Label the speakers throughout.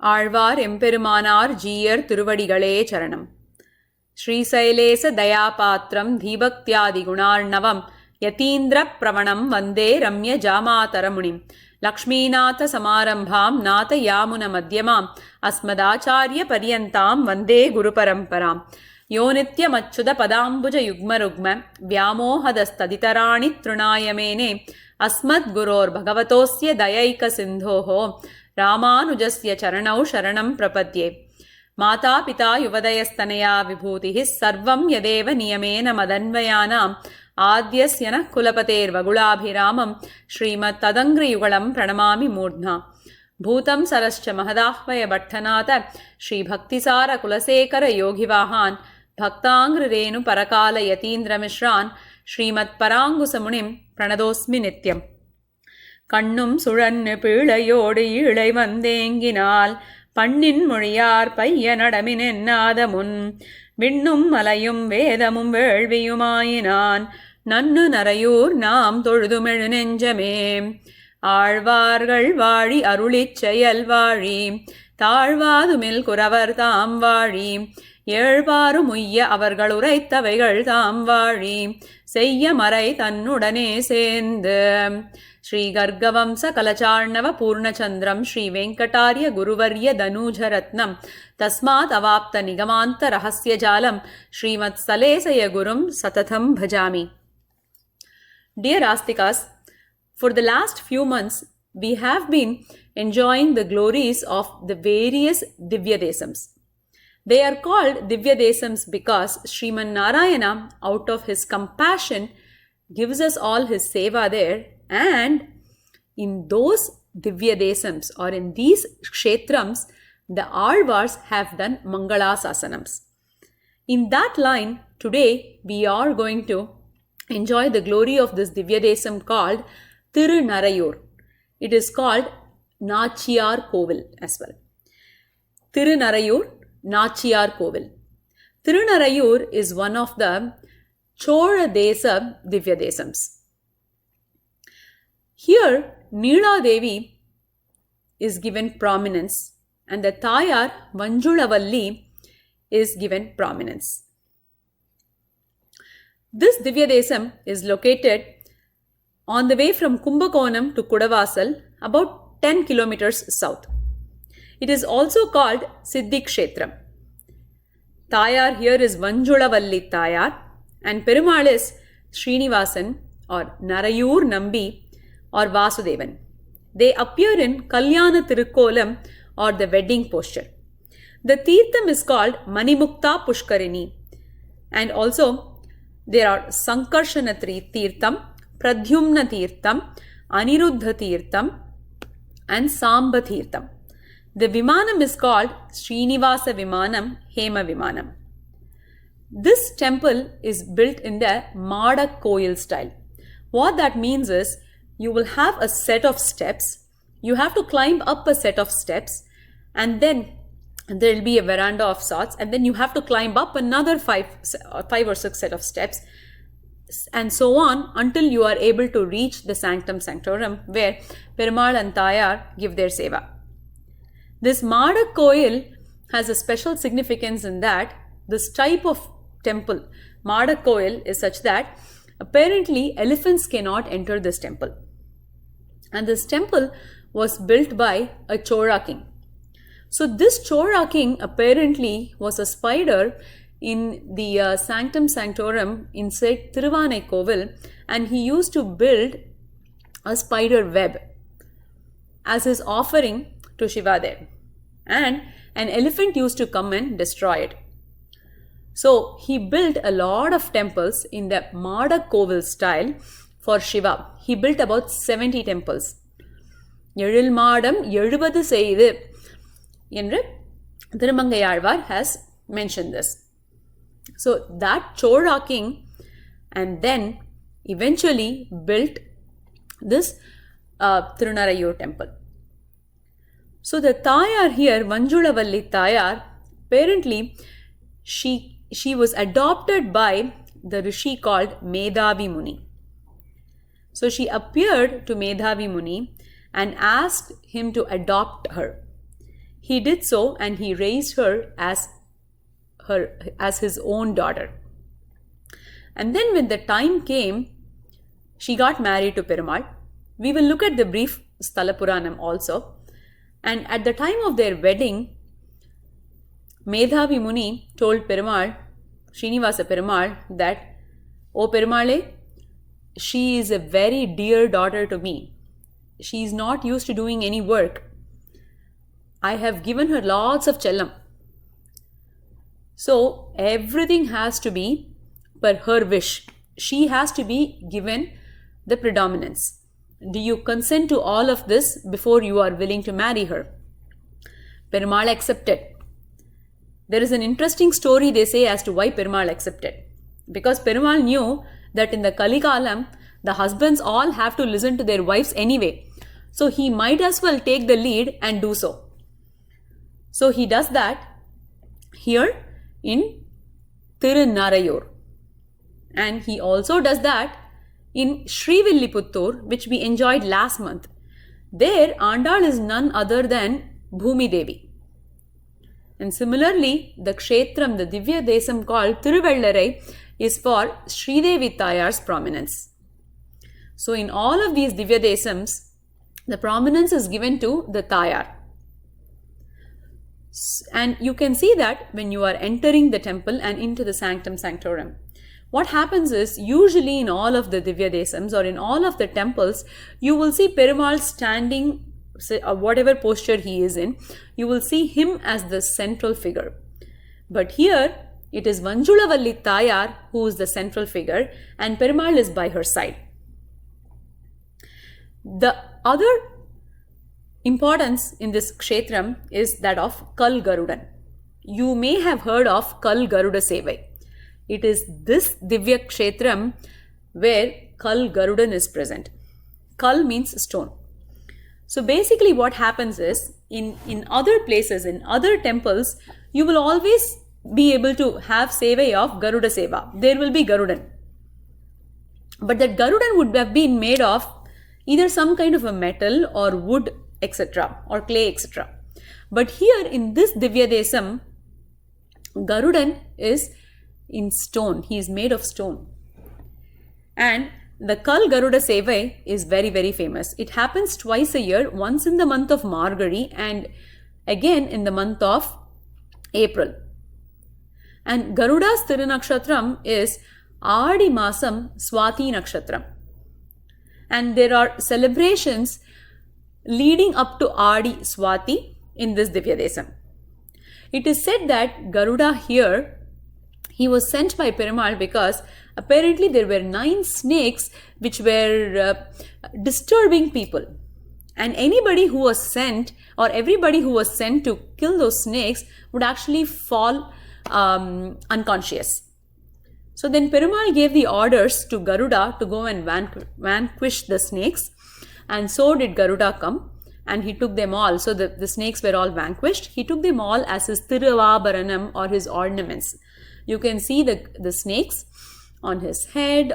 Speaker 1: ஆழ்வார் எம்பெருமானார் ஜீயர் திருவடிகளே சரணம். ஸ்ரீசைலேச தயாபாத்திரம் தீபக்தியாதி குணார்ணவம் யதீந்திர பிரவணம் வந்தே ரம்ய ஜாமாதரமுனிம் லக்ஷ்மீநாத சமாரம்பாம் நாத யாமுன மத்தியமாம் அஸ்மதாச்சாரிய பரியந்தாம் வந்தே குரு பரம்பராம். யோ நித்யமச்சுத பதாம்புஜ யுக்மருக்ம வியாமோஹதஸ்ததிதராணி த்ருணாயமேனே அஸ்மத் குரோர் பகவதோஸ்ய தயைக சிந்தோஹோ ராமானுஜஸ்ய சரணௌ சரணம் பிரபத்யே. மாதா பிதா யுவதயஸ்தனயா விபூதிः சர்வம் யதேவ நியமேன மதன்வயானாம் ஆத்யஸ்யன குலபதேர் வகுளாபிராமம் ஸ்ரீமத் ததங்கிரியுகலம் பிரணமாமி மூர்த்னா. பூதம் சரஸ்ச மகதாஹ்வய பட்டநாத ஸ்ரீ பக்திசார குலசேகர யோகிவாஹான் பக்தாங்கிரேணு பரகால யதீந்திரமிஸ்ரான் ஸ்ரீமத் பராங்குசமுனிம் பிரணதோஸ்மி நித்யம். கண்ணும் சுழன்னு பிழையோடு இழை வந்தேங்கினால் பண்ணின் மொழியார் பைய நடமின் என்னாத முன் விண்ணும் மலையும் வேதமும் வேள்வியுமாயினான் நன்னு நரையூர் நாம் தொழுதுமெழு நெஞ்சமே. ஆழ்வார்கள் வாழி அருளிச் செயல் வாழி தாழ்வாதுமில் குரவர் தாம் வாழி ஏழ்வாரும் உய்ய அவர்கள் உரைத்தவைகள் தாம் வாழி செய்ய மறை தன்னுடனே சேர்ந்து. ஸ்ரீ கர்கவம்ச கலச்சார்ணவ பூர்ணச்சந்திரம் ஸ்ரீ வெங்கடாரிய குருவர்ய தனூஜரத்னம் தஸ்மாத் அவாப்த நிகமாந்த ரகசியஜாலம் ஸ்ரீமத் சலேசய குரும் சததம் பஜாமி. Dear Astikas, for the last few months we have been enjoying the glories of the various Divya Desams. They are called Divya Desams because Sriman Narayana, out of his compassion, gives us all his seva there, and in those Divya Desams or in these Kshetrams, the Alvars have done Mangalasasanams. In that line, today we are going to enjoy the glory of this Divya Desam called Tirunarayur. It is called Nachiyar Kovil as well. Tirunarayur, Nachiyar Kovil. Tirunarayur is one of the Chola Desa Divya Desams. Here, Neela Devi is given prominence and the Tayar Vanjulavalli is given prominence. This Divya Desam is located on the way from Kumbakonam to Kudavasal, about 10 kilometers south. It is also called Siddhi Kshetram. Tayar here is Vanjulavalli Tayar and Perumal is Srinivasan or Narayur Nambi or Vasudevan. They appear in Kalyana Tirukkolam or the wedding posture. The Tirtham is called Manimukta Pushkarini, and also there are Sankarshana Tirtham, Pradyumna Tirtham, Aniruddha Tirtham and Samba Tirtham. The Vimanam is called Srinivasa Vimanam, Hema Vimanam. This temple is built in the Madak Koil style. What that means is you will have a set of steps. You have to climb up a set of steps and then there will be a veranda of sorts, and then you have to climb up another five or six set of steps and so on until you are able to reach the Sanctum Sanctorum where Perumal and Tayar give their seva. This Madak Koil has a special significance in that this type of temple, Madak Koil, is such that apparently elephants cannot enter this temple. And this temple was built by a Chola king. So this Chola king apparently was a spider in the Sanctum Sanctorum inside Thiruvanai Kovil, and he used to build a spider web as his offering to Shiva there. And an elephant used to come and destroy it. So he built a lot of temples in the Madak Kovil style for Shiva. He built about 70 temples. Ezhil Madam 70 செய்து என்று Thirumangai Alvar has mentioned this. So that Chola king and then eventually built this Tirunarayur temple. So the Tayar here, Vanjulavalli Tayar, apparently she was adopted by the rishi called Medhavi Muni. So she appeared to Medhavi Muni and asked him to adopt her. he did so and he raised her as his own daughter. And then when the time came, she got married to Perumal. We will look at the brief Sthala Puranam also. And at the time of their wedding, Medhavi Muni told Perumal, Srinivasa Perumal, that, "O Perumale, she is a very dear daughter to me. She is not used to doing any work. I have given her lots of chellam. So everything has to be per her wish. She has to be given the predominance. Do you consent to all of this before you are willing to marry her?" Perumal accepted. There is an interesting story, they say, as to why Perumal accepted. Because Perumal knew that in the Kalikalam, the husbands all have to listen to their wives anyway. So he might as well take the lead and do so. So he does that here in Tirunarayur. And he also does that in Srivilliputturu, which we enjoyed last month. There, Andal is none other than Bhumi Devi. And similarly, the Kshetram, the Divya Desam called Tiruvellarai, is for Sridevi Tayar's prominence. So in all of these Divya Desams, the prominence is given to the Tayar. And you can see that when you are entering the temple and into the Sanctum Sanctorum. What happens is, usually in all of the Divya Desams or in all of the temples, you will see Perumal standing, whatever posture he is in, you will see him as the central figure. But here, it is Vanjulavalli Tayar who is the central figure and Perumal is by her side. The other importance in this Kshetram is that of Kal Garudan. You may have heard of Kal Garuda Sevai. It is this Divya Kshetram where Kal Garudan is present. Kal means stone. So basically what happens is, in other places, in other temples, you will always be able to have Sevai of Garuda Seva. There will be Garudan. But that Garudan would have been made of either some kind of a metal or wood, etc. or clay, etc. But here in this Divya Desam, Garudan is in stone. He is made of stone. And the Kal Garuda Sevai is very, very famous. It happens twice a year, once in the month of Margari and again in the month of April. And Garuda's Tirunakshatram is Adi Masam Swati Nakshatram. And there are celebrations leading up to Adi Swati in this Divya Desam. It is said that Garuda here, he was sent by Perumal because apparently there were 9 snakes which were disturbing people. And anybody who was sent, or everybody who was sent to kill those snakes, would actually fall unconscious. So then Perumal gave the orders to Garuda to go and vanquish the snakes. And so did Garuda come. And he took them all. So the snakes were all vanquished. He took them all as his Tiruvavaranam, or his ornaments. You can see the snakes on his head,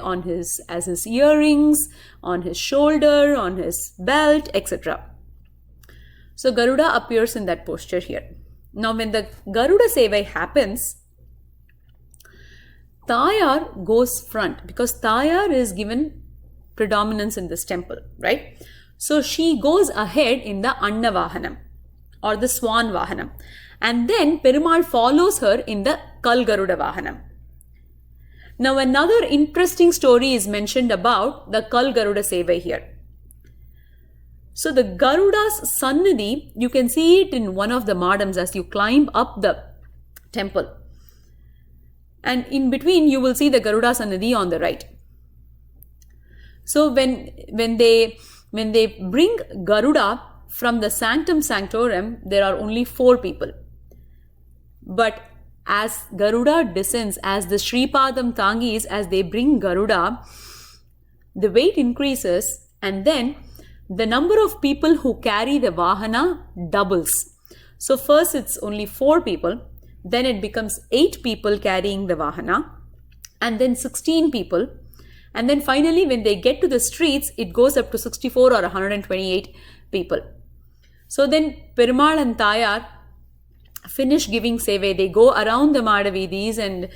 Speaker 1: as his earrings, on his shoulder, on his belt, etc. So Garuda appears in that posture here. Now when the Garuda Sevai happens, Tayar goes front because Tayar is given predominance in this temple, right? So she goes ahead in the Anna Vahanam or the Swan Vahanam. And then Perumal follows her in the Kal Garuda Vahanam. Now another interesting story is mentioned about the Kal Garuda Sevai here. So the Garuda's Sannidhi, you can see it in one of the madams as you climb up the temple. And in between you will see the Garuda Sannidhi on the right. So when they bring Garuda from the Sanctum Sanctorum, there are only 4 people. But as Garuda descends, as the Sripadam Tangis, as they bring Garuda, the weight increases and then the number of people who carry the Vahana doubles. So first it's only 4 people, then it becomes 8 people carrying the Vahana, and then 16 people. And then finally, when they get to the streets, it goes up to 64 or 128 people. So then Perumal and Tayar finish giving Seve, they go around the Madavidis and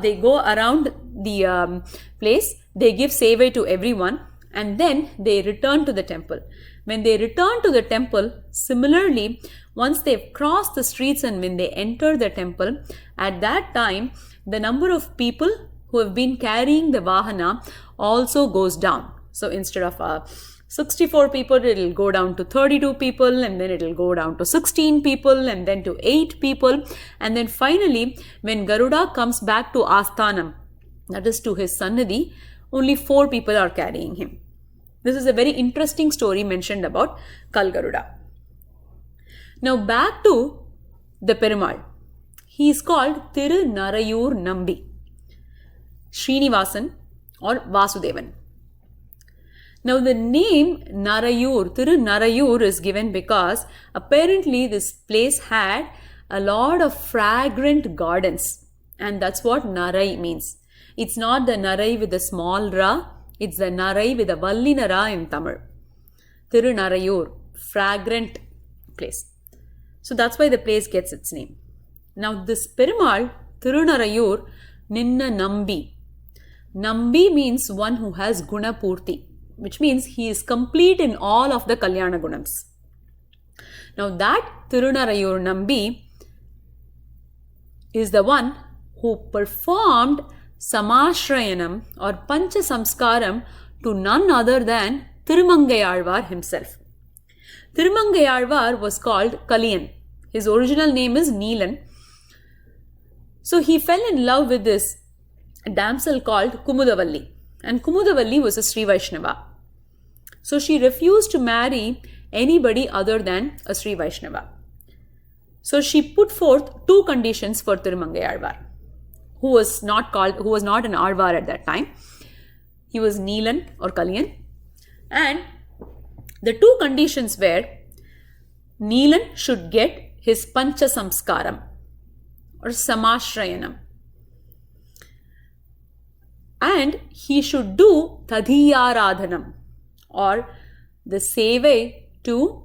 Speaker 1: they go around the place. They give Seve to everyone and then they return to the temple. When they return to the temple, similarly, once they've crossed the streets and when they enter the temple, at that time, the number of people who have been carrying the Vahana also goes down. So instead of 64 people, it will go down to 32 people, and then it will go down to 16 people, and then to 8 people. And then finally, when Garuda comes back to Asthanam, that is to his Sannidhi, only 4 people are carrying him. This is a very interesting story mentioned about Kal Garuda. Now back to the Perumal. He is called Tirunarayur Nambi, Srinivasan or Vasudevan. Now the name Narayur, Tirunarayur is given because apparently this place had a lot of fragrant gardens, and that's what Narai means. It's not the Narai with a small ra, it's the Narai with a Vallina ra in Tamil. Tirunarayur, fragrant place. So that's why the place gets its name. Now this Perumal, Tirunarayur, Ninna Nambi. Nambi means one who has Guna Purti, which means he is complete in all of the Kalyana Gunams. Now that Tirunarayur Nambi is the one who performed Samashrayanam or Pancha Samskaram to none other than Tirumangayalvar himself. Tirumangayalvar was called Kaliyan. His original name is Neelan. So he fell in love with this damsel called Kumudavalli. And Kumudavalli was a Sri Vaishnava. So she refused to marry anybody other than a Sri Vaishnava. So she put forth 2 conditions for Tirumangayalvar, who was not an Alvar at that time. He was Neelan or Kaliyan. And the 2 conditions were Neelan should get his Pancha Samskaram or Samashrayanam. And he should do Tadiyaradhanam or the Seve to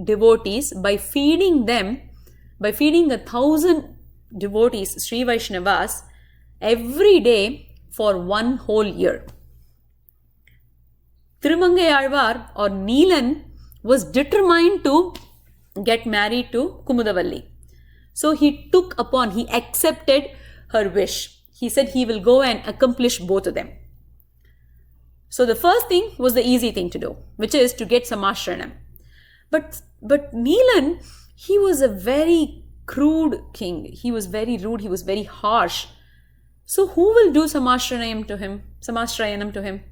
Speaker 1: devotees by feeding 1,000 devotees, Sri Vaishnavas, every day for 1 whole year. Tirumangayalvar or Neelan was determined to get married to Kumudavalli. So he accepted her wish. He said he will go and accomplish both of them. So the first thing was the easy thing to do, which is to get Samashranam. But Neelan, he was a very crude king. He was very rude. He was very harsh. So who will do Samashrayanam to him?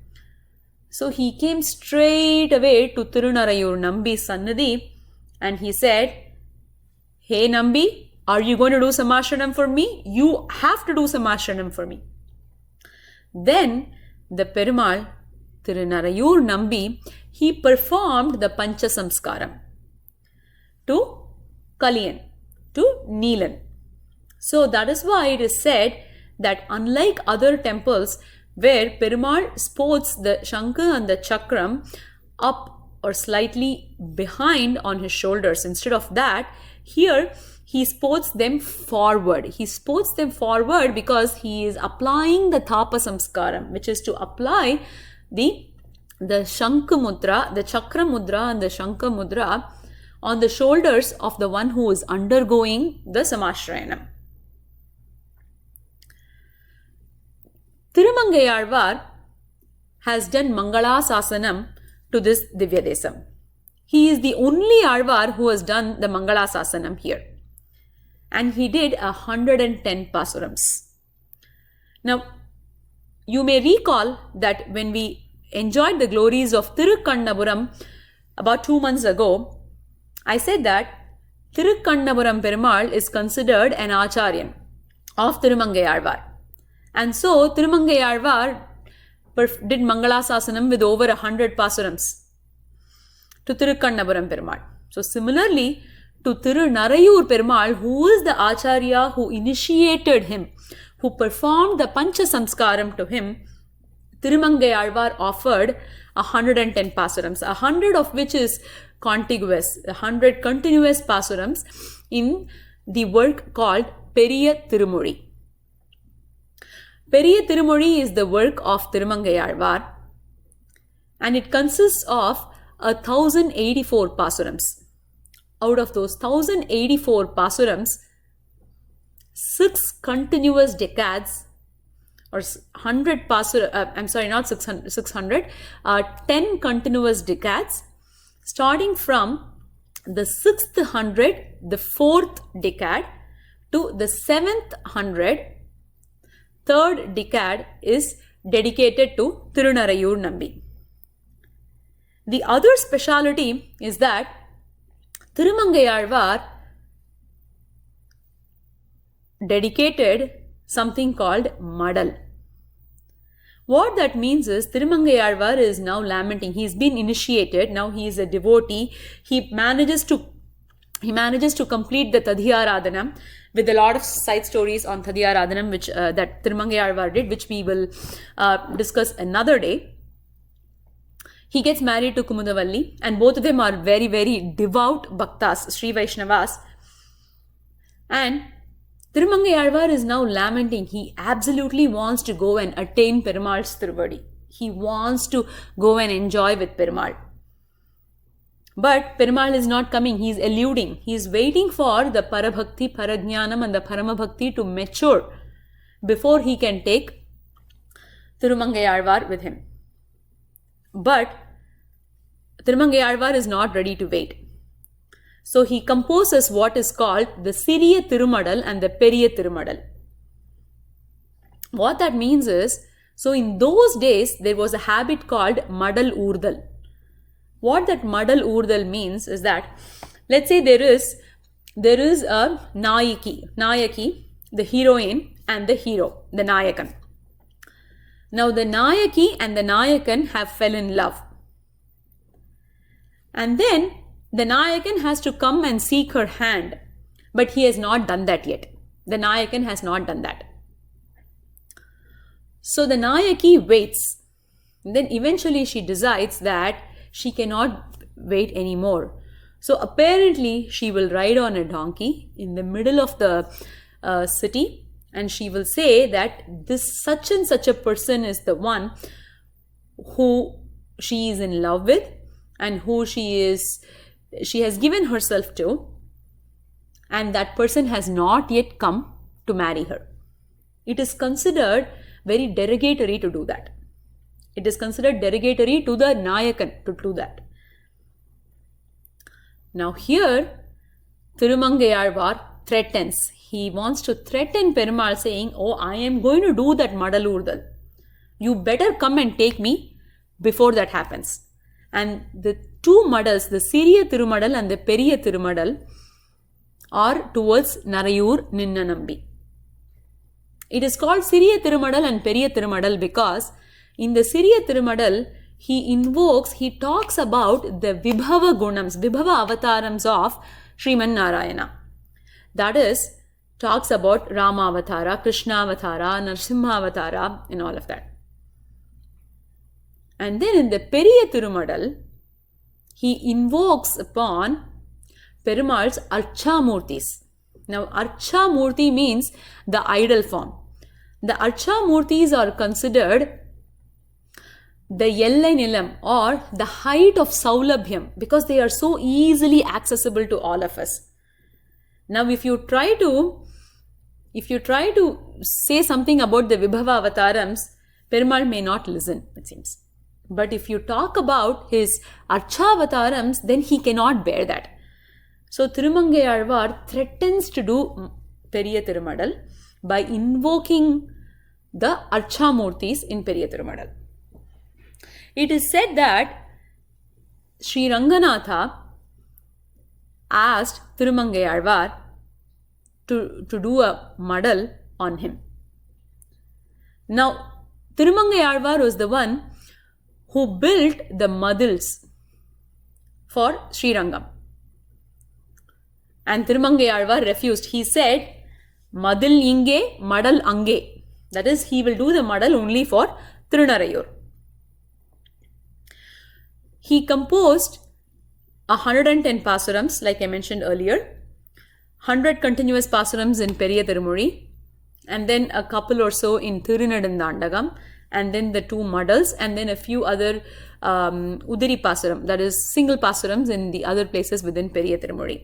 Speaker 1: So he came straight away to Tirunarayur Nambi's Sannidhi and he said, "Hey Nambi, are you going to do Samashranam for me? You have to do Samashranam for me." Then the Perumal, Tirunarayur Nambi, he performed the Pancha Samskaram to Kaliyan, to Neelan. So that is why it is said that unlike other temples where Perumal sports the Shankha and the Chakram up or slightly behind on his shoulders, instead of that, here he sports them forward. He sports them forward because he is applying the Thapa Samskaram, which is to apply the Shankha Mudra, the Chakra Mudra and the Shankha Mudra on the shoulders of the one who is undergoing the Samashrayanam. Tirumangayalvar has done Mangala Sasanam to this Divya Desam. He is the only Alvar who has done the Mangala Sasanam here. And he did 110 Pasurams. Now, you may recall that when we enjoyed the glories of Tirukkannapuram about 2 months ago, I said that Tirukkannapuram Perumal is considered an Acharyan of Tirumangayalvar. And so Tirumangayalvar did Mangala Sasanam with over 100 Pasurams to Tirukkannapuram Perumal. So similarly to Tirunarayur Perumal, who is the Acharya who initiated him, who performed the Pancha Samskaram to him, Tirumangayalvar offered 110 Pasurams, 100 of which is contiguous, 100 continuous Pasurams in the work called Periya Tirumozhi. Periya Tirumozhi is the work of Tirumangayalvar, and it consists of 1084 pasurams. Out of those 1084 pasurams, 6 continuous decades or 100 not 600, 10 continuous decades starting from the 6th 100, the 4th decade to the 7th 100, 3rd decade is dedicated to Tirunarayur Nambi. The other speciality is that Tirumangayalvar dedicated something called Madal. What that means is Tirumangayalvar is now lamenting. He's been initiated. Now he is a devotee. He manages to complete the Tadhiyaradhanam with a lot of side stories on Tadhiyaradhanam which that Tirumangayalvar did, which we will discuss another day. He gets married to Kumudavalli, and both of them are very, very devout bhaktas, Sri Vaishnavas. And Tirumangayalvar is now lamenting. He absolutely wants to go and attain Perumal's Thiruvadi. He wants to go and enjoy with Perumal. But Perumal is not coming. He is eluding. He is waiting for the Parabhakti, Parajnanam and the Paramabhakti to mature before he can take Tirumangayalvar with him. But Tirumangayalvar is not ready to wait. So he composes what is called the Siriya Tirumadal and the Periya Tirumadal. What that means is, so in those days there was a habit called Madal Urdal. What that Madal Urdal means is that, let's say there is a Nayaki, the heroine, and the hero, the Nayakan. Now the Nayaki and the Nayakan have fell in love. And then the Nayakan has to come and seek her hand. But he has not done that yet. The Nayakan has not done that. So the Nayaki waits. Then eventually she decides that she cannot wait anymore. So apparently she will ride on a donkey in the middle of the city. And she will say that this such and such a person is the one who she is in love with and who she has given herself to, and that person has not yet come to marry her. It is considered very derogatory to do that. It is considered derogatory to the Nayakan to do that. Now here, Tirumangayalvar threatens. He wants to threaten Perumal saying, oh, I am going to do that Madalurdal. You better come and take me before that happens. And the two Madals, the Siriya Tirumadal and the Periya Tirumadal, are towards Narayur Ninnanambi. It is called Siriya Tirumadal and Periya Tirumadal because in the Siriya Tirumadal, he talks about the Vibhava Gunams, Vibhava Avatarams of Sriman Narayana. That is, talks about Rama Avatara, Krishna Avatara, Narsimha Avatara, and all of that. And then in the Periya Tirumadal, he invokes upon Perumal's Archa Murtis. Now, Archa Murti means the idol form. The Archa Murtis are considered the Yellai Nilam or the height of Saulabhyam because they are so easily accessible to all of us. Now, if you try to say something about the Vibhava Avatarams, Perumal may not listen, it seems. But if you talk about his Archa Avatarams, then he cannot bear that. So Tirumangayalvar threatens to do Periya Tirumadal by invoking the Archa Murtis in Periya Tirumadal. It is said that Sri Ranganatha asked Tirumangayalvar to do a madal on him. Now, Tirumangayalvar was the one who built the madals for Sri Rangam. And Tirumangayalvar refused. He said, Madal inge, madal ange. That is, he will do the madal only for Tirunarayur. He composed 110 pasurams, like I mentioned earlier. 100 continuous pasurams in Periya Tirumozhi, and then a couple or so in Tirunedandagam, and then the 2 muddles, and then a few other Udiri Pasuram, that is single Pasurams in the other places within Periya Tirumozhi.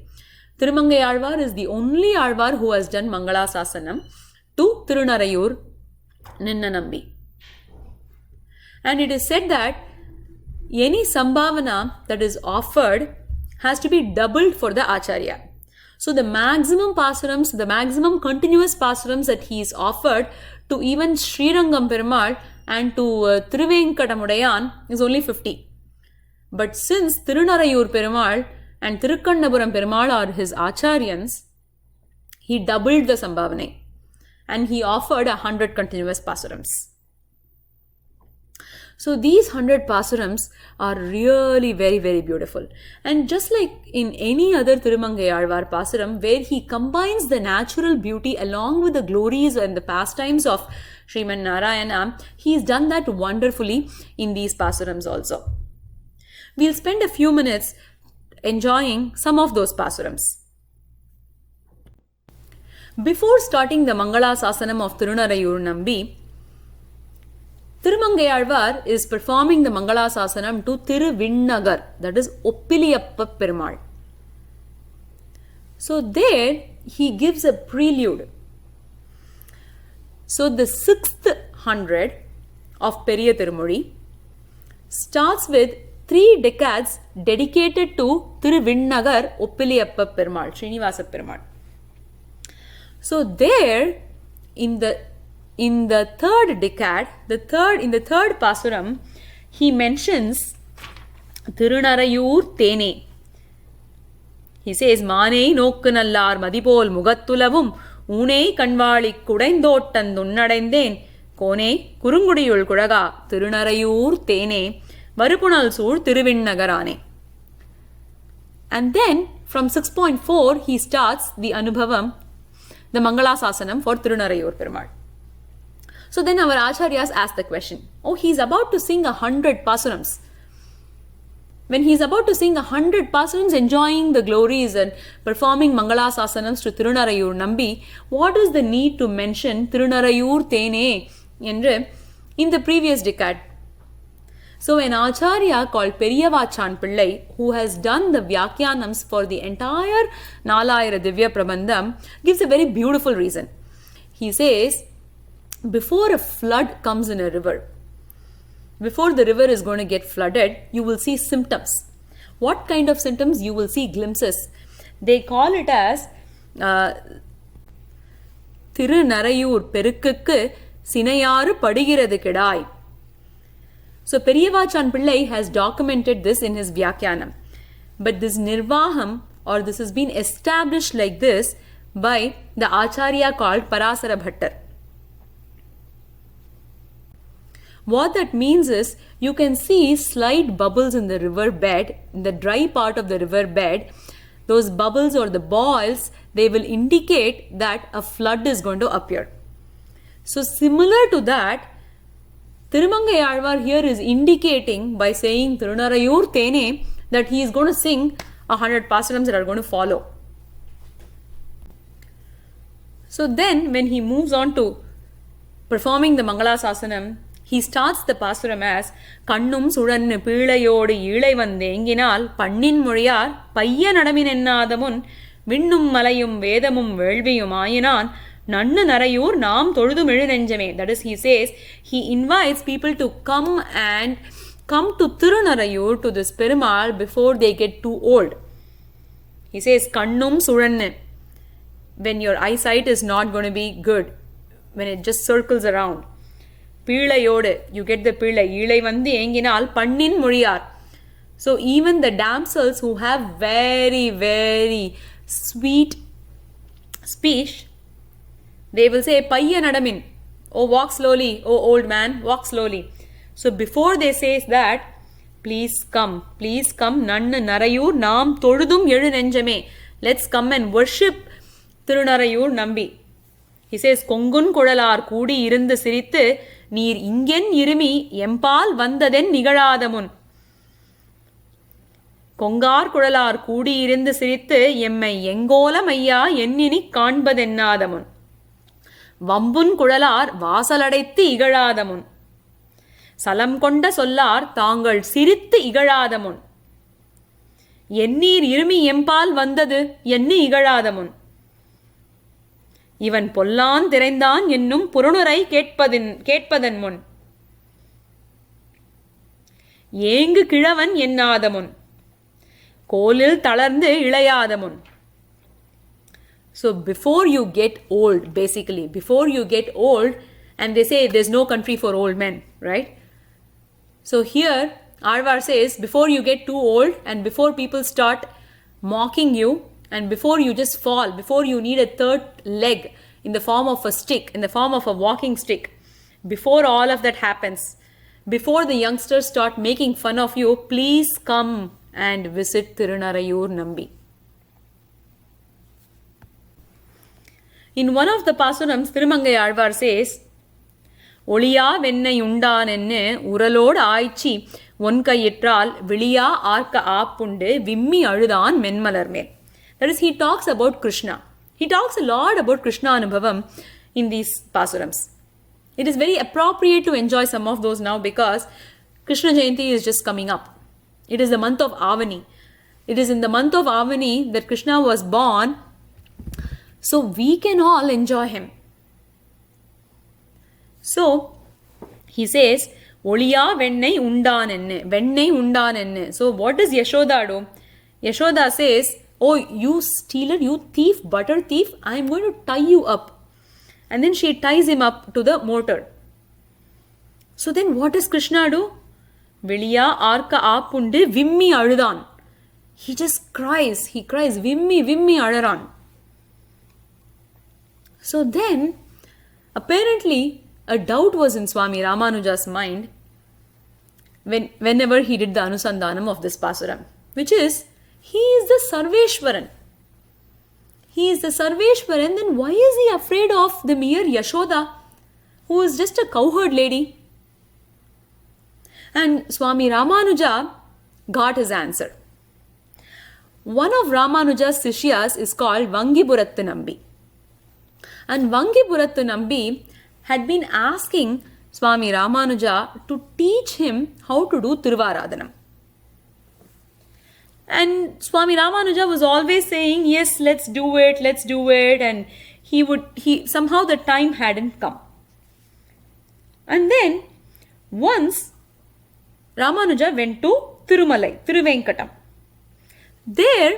Speaker 1: Thirumangai Alvar is the only Alvar who has done Mangala Sasanam to Tirunarayur Ninnanambi. And it is said that any Sambhavana that is offered has to be doubled for the Acharya. So the maximum Pasurams, the maximum continuous Pasurams that he is offered to even Srirangam Perumal and to Thiruvenkatamudayan is only 50. But since Tirunarayur Perumal and Thirukkannapuram Perumal are his Acharyans, he doubled the Sambhavane and he offered 100 continuous Pasurams. So these 100 Pasurams are really very, very beautiful. And just like in any other Thirumangai Alvar Pasuram, where he combines the natural beauty along with the glories and the pastimes of Sriman Narayana, he's done that wonderfully in these Pasurams also. We'll spend a few minutes enjoying some of those Pasurams. Before starting the Mangala Sasanam of Tirunarayur Nambi, Thirumangai Alvar is performing the Mangala Sasanam to Thiruvinnagar, that is Oppiliyappa Perumal. So there he gives a prelude. So the 6th 100 of Periya Tirumozhi starts with 3 decades dedicated to Thiruvinnagar Oppiliyappa Perumal, Srinivasa Perumal. So there in the 3rd decade, in the 3rd Pasuram, he mentions Tirunarayur Tene. He says, Mane nokkunallar madipol mugattulavum, Une kanvali kudaindottan dunnadaindhen, Kone kurungudiyul kudaga, Tirunarayur Tene, Varupunal sur Thiruvinnagarane. And then from 6.4 he starts the Anubhavam, the Mangala Sasanam for Tirunarayur Perumal. So then our Acharyas ask the question, he's about to sing 100 Pasurams. When he's about to sing 100 Pasurams, enjoying the glories and performing Mangala Sasanams to Tirunarayur Nambi, what is the need to mention Tirunarayur Tene in the previous decade? So an Acharya called Periyavachan Pillai, who has done the Vyakyanams for the entire Nalayira Divya Prabandham, gives a very beautiful reason. He says, before a flood comes in a river, before the river is going to get flooded, you will see symptoms. What kind of symptoms? You will see glimpses. They call it as Tirunarayur Perukukku Sinayaru Padigiradu Kedai. So Periyavachan Pillai has documented this in his Vyakyanam. But this Nirvaham, or this has been established like this by the Acharya called Parasara Bhattar. What that means is, you can see slight bubbles in the river bed, in the dry part of the river bed. Those bubbles or the boils, they will indicate that a flood is going to appear. So similar to that, Thirumangai Alvar here is indicating by saying Tirunarayur Tene that he is going to sing 100 Pasurams that are going to follow. So then when he moves on to performing the Mangala Sasanam, he starts the Pasuram as Kannum Sudannu Pilayodu Ilai Vandenginal Pannin Muriyar Payya Nadamin Ennadamun Vinnum Malayum Vedamum Velviyum Ayanan Nannu Narayur Nam Toludum Elinenjame. That is, he says, he invites people to come to Tirunarayur, to this Perumal, before they get too old. He says, Kannum Sudannu, when your eyesight is not going to be good, when it just circles around. Pilayodu, you get the Pilai, Ilai Vandi Enginal, Pannin Muriyar. So even the damsels who have very, very sweet speech, they will say, Payya Nadamin, oh walk slowly, oh old man, walk slowly. So before they say that, please come, Nannu Narayur Nam Toludum Elinenjame. Let's come and worship Tirunarayur Nambi. He says, Kongun Kodalar Kudi Irundu Sirithu Neer Ingen Irumi Empal Vandadhen Nigaladamun. கொங்கார் குழலார் கூடியிருந்து சிரித்து எம்மை எங்கோலமையா எண்ணினி காண்பதென்னாதமுன் வம்புன் குழலார் வாசலடைத்து இகழாதமுன் சலம் கொண்ட சொல்லார் தாங்கள் சிரித்து இகழாதமுன் எண்ணீர் இருமி எம்பால் வந்தது எண்ணி இகழாதமுன் இவன் பொல்லான் திரைந்தான் என்னும் புறனுரை கேட்பதன் முன் ஏங்கு கிழவன் என்னாதமுன் கோலில் தளர்ந்து இளையாதமுன். So before you get old, basically, before you get old, and they say there's no country for old men, right? So here, Alvar says, before you get too old and before people start mocking you and before you just fall, before you need a third leg in the form of a stick, in the form of a walking stick, before all of that happens, before the youngsters start making fun of you, please come and visit Tirunarayur Nambi. In one of the Pasurams, Thirumangai Alvar says, ஒளியா வெண்ணெய் உண்டானென்னு உரலோடு ஆய்ச்சி ஒன்கையிற்றால் விழியா ஆர்க்க ஆப்புண்டு விம்மி அழுதான் மென்மலர் மேல். That is, he talks about Krishna. He talks a lot about Krishna Anubhavam in these Pasurams. It is very appropriate to enjoy some of those now because Krishna Jayanti is just coming up. It is the month of Avani. It is in the month of Avani that Krishna was born. So we can all enjoy him. So, he says, ஒளியா வெண்ணெய் உண்டானென்னு, வெண்ணெய் உண்டானென்னு. So, what does Yashoda do? Yashoda says, oh, you stealer, you thief, butter thief, I am going to tie you up. And then she ties him up to the mortar. So, then what does Krishna do? விழியா ஆர்க்க ஆப்புண்டு விம்மி அழுதான். He just cries, விம்மி விம்மி அழறான். So, then, apparently, a doubt was in Swami Ramanuja's mind whenever he did the Anusandhanam of this Pasuram, which is, he is the Sarveshwaran. He is the Sarveshwaran, then why is he afraid of the mere Yashoda, who is just a cowherd lady? And Swami Ramanuja got his answer. One of Ramanuja's Sishyas is called Vangiburattu Nambi. And Vangiburattu Nambi had been asking Swami Ramanuja to teach him how to do Tiruvaradhanam. And Swami Ramanuja was always saying, yes, let's do it. And somehow the time hadn't come. And then once Ramanuja went to Tirumalai, Tiruvenkatam. There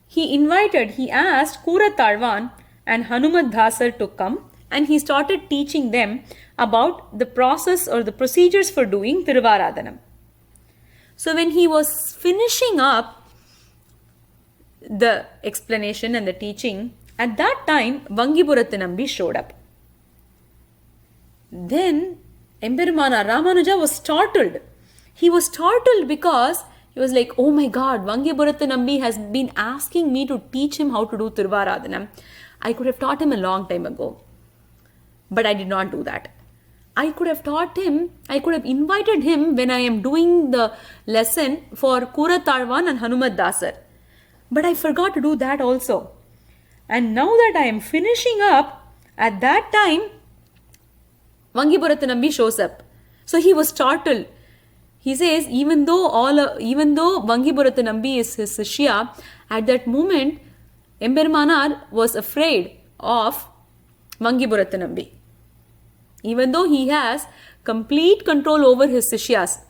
Speaker 1: he asked Kuratalvan and Hanumat Dasar to come. And he started teaching them about the process or the procedures for doing Tiruvaradhanam. So when he was finishing up the explanation and the teaching, at that time, Vangiburattu Nambi showed up. Then, Embirumana Ramanuja was startled. He was startled because he was like, oh my God, Vangiburattu Nambi has been asking me to teach him how to do Tiruvaradhanam. I could have taught him a long time ago. But I did not do that. I could have invited him when I am doing the lesson for Kuratalvan and Hanumat Dasar. But I forgot to do that also. And now that I am finishing up, at that time, Vangiburattu Nambi shows up. So he was startled. He says, even though Vangiburattu Nambi is his Sishya, at that moment, Embirmanar was afraid of Vangiburattu Nambi. Even though he has complete control over his Sishyas.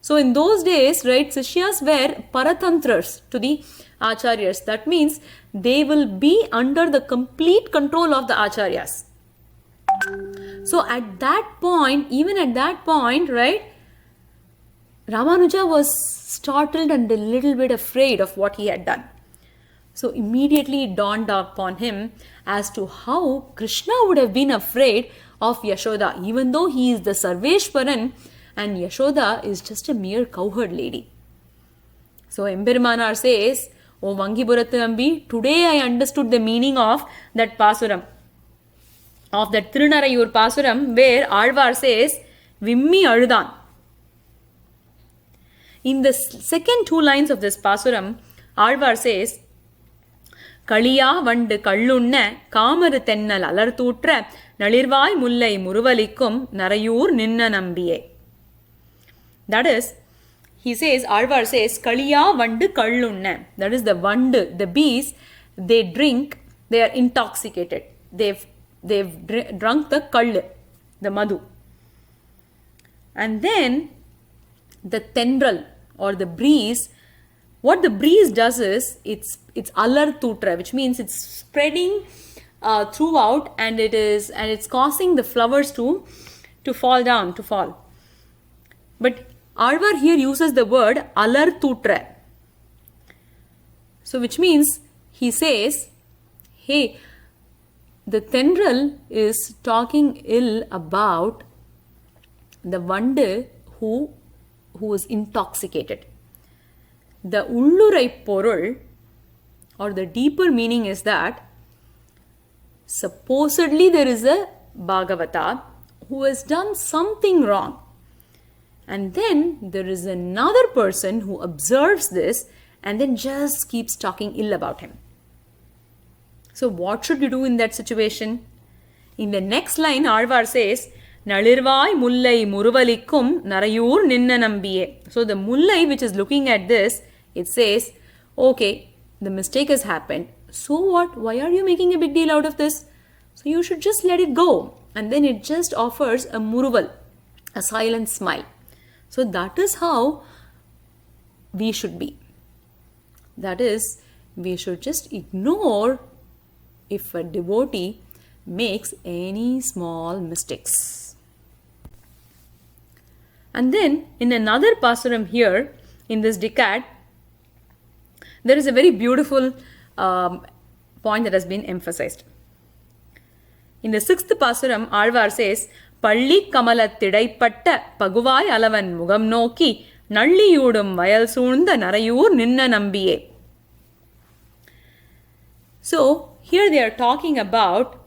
Speaker 1: So in those days, right, Sishyas were paratantras to the Acharyas. That means they will be under the complete control of the Acharyas. So at that point, right, Ramanuja was startled and a little bit afraid of what he had done. So immediately it dawned upon him as to how Krishna would have been afraid of Yashoda, even though he is the Sarveshwaran and Yashoda is just a mere cowherd lady. So Embirmanar says, O Vangiburattu Nambi, today I understood the meaning of that Pasuram, of that Tirunarayur Pasuram, where Alvar says, Vimmi Aludan. In the second two lines of this Pasuram, Alvar says, Kaliya vandu kallunna kamaru tennal alartootra nalirvai mullai muruvalikum narayur ninna nambiye. That is, he says, Alvar says, Kaliya vandu kallunna. That is the vandu, the bees, they drink, they are intoxicated. They've drunk the kall, the madhu. And then the tendril or the breeze, what the breeze does is it's alartutra, which means it's spreading throughout, and it's causing the flowers to fall. But Alvar here uses the word alartutra. So which means he says, hey, the tendril is talking ill about the vandu who is intoxicated. The ullurai porul, or the deeper meaning, is that supposedly there is a Bhagavata who has done something wrong. And then there is another person who observes this and then just keeps talking ill about him. So what should you do in that situation? In the next line, Alvar says, Nalirvai mullai muruvalikum narayur ninna nambiye. So the mullai which is looking at this, it says, okay, the mistake has happened. So what? Why are you making a big deal out of this? So you should just let it go. And then it just offers a muruval, a silent smile. So that is how we should be. That is, we should just ignore if a devotee makes any small mistakes. And then in another Pasuram here, in this decad, there is a very beautiful point that has been emphasized. In the sixth Pasuram, Alvar says, Palli Kamalatidaipatta Paguvai Alavan Mugam Noki Nalliyudum Vayal Soonda Narayur Ninna Nambiye. So here they are talking about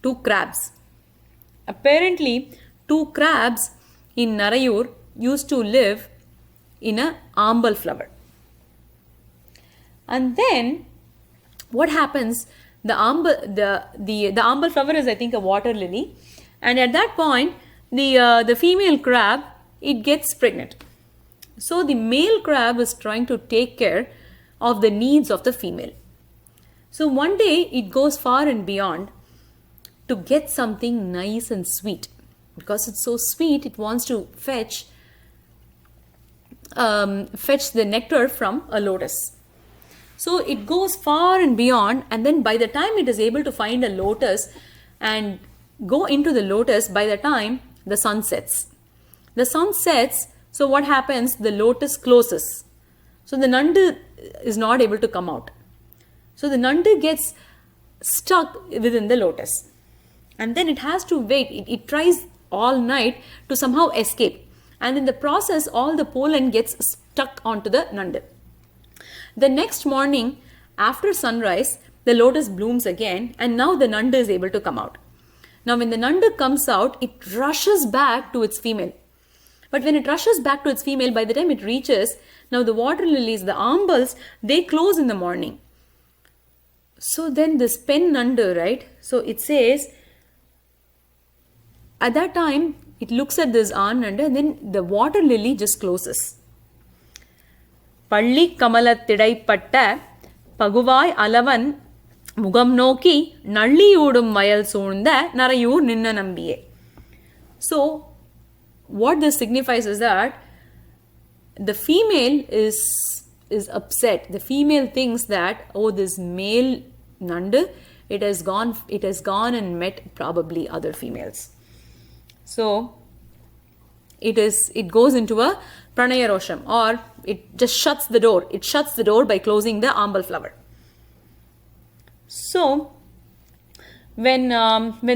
Speaker 1: two crabs. Apparently, two crabs in Narayur used to live in a ambal flower. And then what happens? The ambal flower is, I think, a water lily, and at that point the female crab, it gets pregnant. So the male crab is trying to take care of the needs of the female. So one day it goes far and beyond to get something nice and sweet. Because it's so sweet, it wants to fetch the nectar from a lotus. So it goes far and beyond, and then by the time it is able to find a lotus and go into the lotus, by the time the sun sets. The sun sets, so what happens? The lotus closes. So the Nandu is not able to come out. So the Nandu gets stuck within the lotus. And then it has to wait. It tries all night to somehow escape. And in the process, all the pollen gets stuck onto the Nandu. The next morning, after sunrise, the lotus blooms again, and now the Nandu is able to come out. Now when the Nandu comes out, it rushes back to its female. But when it rushes back to its female, by the time it reaches, now the water lilies, the ambals, they close in the morning. So then this pen Nandu, right? So it says, at that time, it looks at this Nandu, and then the water lily just closes. Palli Kamalatidaipatta Paguvai Alavan Mugam Noki Nalliyudum Vayal Soonda Narayur Ninna Nambiye. So what this signifies is that the female is upset. The female thinks that, oh, this male Nandu, it has gone and met probably other females. So it goes into a Pranaya Rosham, or it just shuts the door. It shuts the door by closing the ambal flower. So when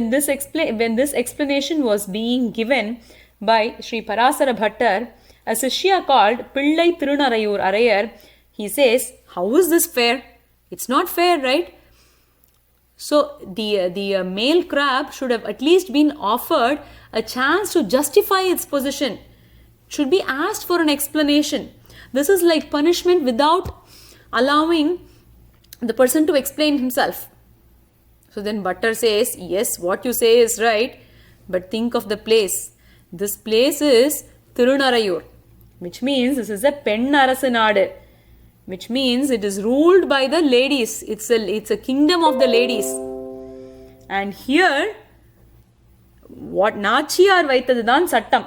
Speaker 1: this explanation was being given by Sri Parasara Bhattar, a Sishya called Pillai Tirunarayur Arayar, he says, how is this fair? It's not fair, right? So the male crab should have at least been offered a chance to justify its position. Should be asked for an explanation. This is like punishment without allowing the person to explain himself. So then Bhattar says, yes, what you say is right, but think of the place. This place is Tirunarayur, which means this is a Pen Arasu Nadu, which means it is ruled by the ladies. It's a kingdom of the ladies. And here, what Nachiyar Vaithadan Sattam.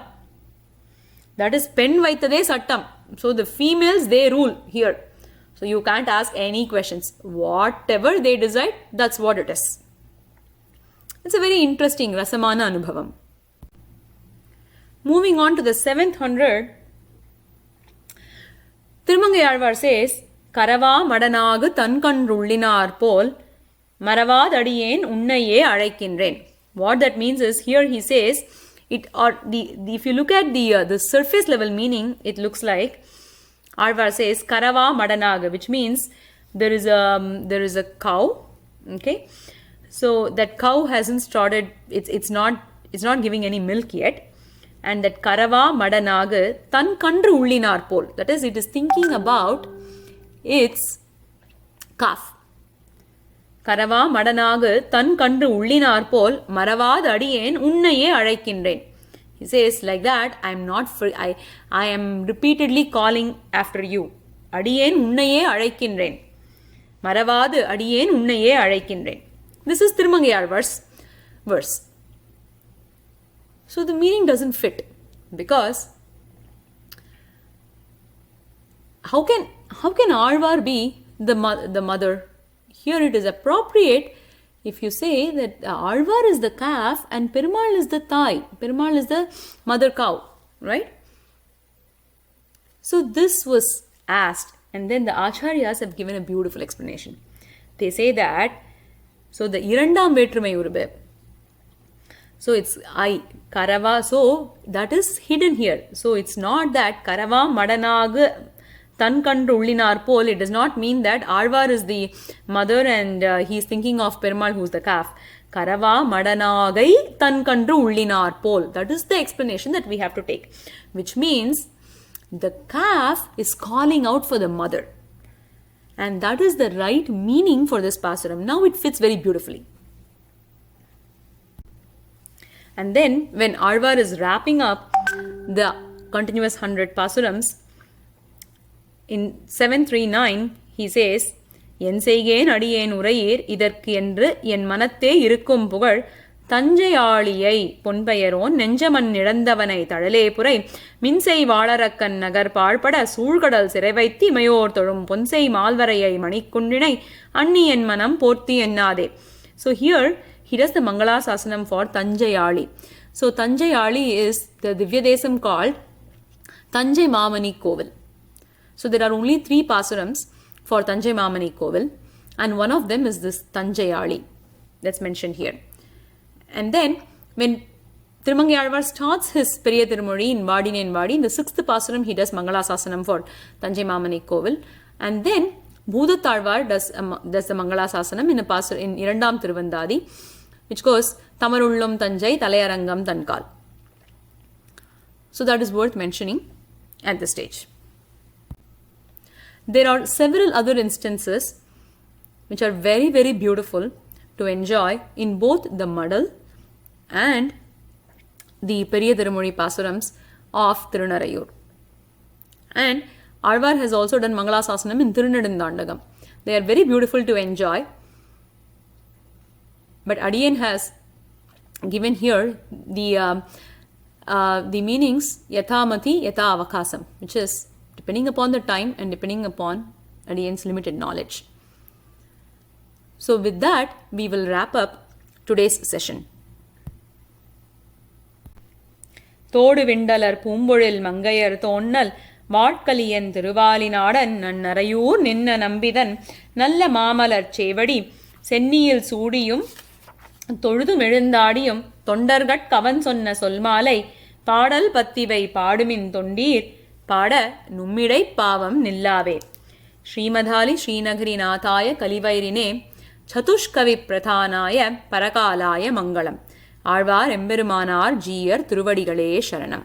Speaker 1: That is Pen Vaithade Sattam. So the females, they rule here. So you can't ask any questions. Whatever they decide, that's what it is. It's a very interesting Rasamana Anubhavam. Moving on to the 700, Tirumangayalvar says, Karava Madanagu Tankandrullinar Pol Maravadadiyen Unnaye Alaikinren. What that means is, here he says, if you look at the surface level meaning, it looks like Alvar says Karava Madanaga, which means there is a cow. Okay, so that cow hasn't started. It's not giving any milk yet, and that Karava Madanaga Tan Kandru Ullinar Pol. That is, it is thinking about its calf. Karava Madanaga Tan Kandru Ullinar Pol Maravad Adiyen Unnaye Alaikinren. He says like that, I am not free. I am repeatedly calling after you. Adiyen Unnaye Alaikinren. Maravadu Adiyen Unnaye Alaikinren. This is Tirumangayalvar's verse. So the meaning doesn't fit, because how can Alvar be the mother? Here it is appropriate if you say that Alvar is the calf and Perumal is the thai. Perumal is the mother cow, right? So this was asked, and then the Acharyas have given a beautiful explanation. They say that, so the Irandam Vetrumai Urube, so it's I, Karava, so that is hidden here. So it's not that Karava Madanag Tan Kandru Ullinar Pol. It does not mean that Alvar is the mother and he is thinking of Perumal, who is the calf. Karava Madanagai Tan Kandru Ullinar Pol. That is the explanation that we have to take, which means the calf is calling out for the mother. And that is the right meaning for this pasuram. Now it fits very beautifully. And then when Alvar is wrapping up the continuous 100 pasurams, in 739, he says, En seigen adiyen urayir idharku endru en manatte irukkum pugal Tanjayaliyai Ponpayaron Nenjaman Nirandavanai Tadale Purai Minsei Valarakan Nagar Palpada Sulkadal Serevaithi Mayor Thorum Ponsei Malvarayai Manikundinai Anni en Manam Porthi Ennade. So here he does the Mangala Sasanam for Tanjayali. So Tanjayali is the Divya Desam called Tanjai Mamani Kovil. So there are only 3 pasurams for Tanjai Mamani Kovil, and one of them is this Tanjayali that's mentioned here. And then when Tirumangayalvar starts his Periya Tirumozhi in Vadi, in the 6th pasuram he does Mangala Sasanam for Tanjai Mamani Kovil, and then Bhudathalvar does the Mangala Sasanam in Irandam Tiruvandadi, which goes Tamarullum Tanjai Talayarangam Tankal. So that is worth mentioning at this stage. There are several other instances which are very, very beautiful to enjoy in both the Madal and the Periya Tirumozhi Pasurams of Tirunarayur. And Alvar has also done Mangala Sasanam in Tirunedundandagam. They are very beautiful to enjoy. But Adiyan has given here the meanings Yathamati Yatha Avakasam, which is depending upon the time and depending upon Adiyan's limited knowledge. So with that, we will wrap up today's session. Thodu Vindalar Pumbozhil Mangayar Thonnal Vatkaliyan Thiruvalinadan Nannarayur Ninna Nambidan Nalla Mamalar Chevadi Senniyil Soodiyum Tozhudum Ezhundadiyum Thondargat Kavan Sonna Solmalai Paadal Pathivai Paadumin Thondir Pada Nummidai Pavam Nillave Srimadhali Srinagari Nathaya Kalivairine Chatushkavi Prathanaya Parakalaya Mangalam Alvar Emberumanar Jiyar Thiruvadigaleye Sharanam.